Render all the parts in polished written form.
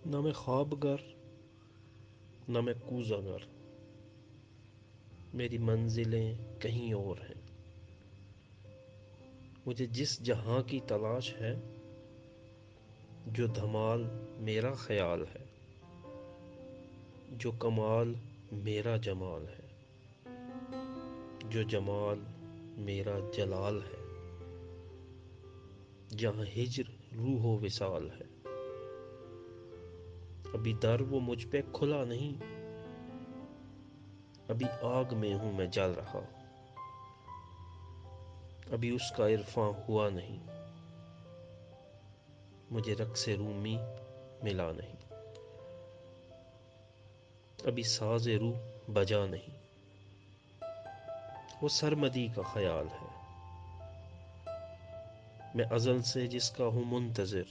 نہ میں خواب گر، نہ میں کوزہ گر، میری منزلیں کہیں اور ہیں۔ مجھے جس جہاں کی تلاش ہے، جو دھمال میرا خیال ہے، جو کمال میرا جمال ہے، جو جمال میرا جلال ہے، جہاں ہجر روح و وصال ہے۔ ابھی در وہ مجھ پہ کھلا نہیں، ابھی آگ میں ہوں میں جل رہا، ابھی اس کا عرفاں ہوا نہیں، مجھے رقص رومی ملا نہیں، ابھی ساز روح بجا نہیں۔ وہ سرمدی کا خیال ہے، میں ازل سے جس کا ہوں منتظر،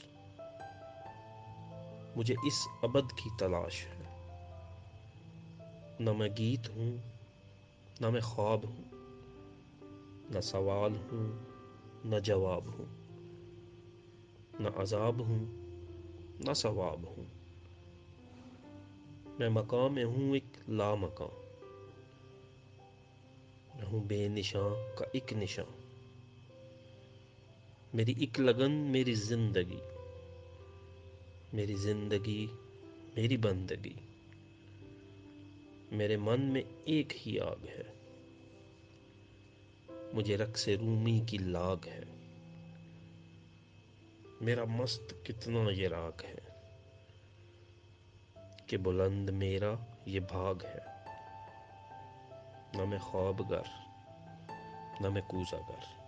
مجھے اس ابد کی تلاش ہے۔ نہ میں گیت ہوں، نہ میں خواب ہوں، نہ سوال ہوں، نہ جواب ہوں، نہ عذاب ہوں، نہ ثواب ہوں۔ میں مقام میں ہوں ایک لامکاں، میں ہوں بے نشاں کا ایک نشاں۔ میری ایک لگن میری زندگی، میری زندگی میری بندگی، میرے من میں ایک ہی آگ ہے، مجھے رقص رومی کی لاگ ہے۔ میرا مست کتنا یہ راگ ہے کہ بلند میرا یہ بھاگ ہے۔ نہ میں خواب گر، نہ میں کوزہ گر۔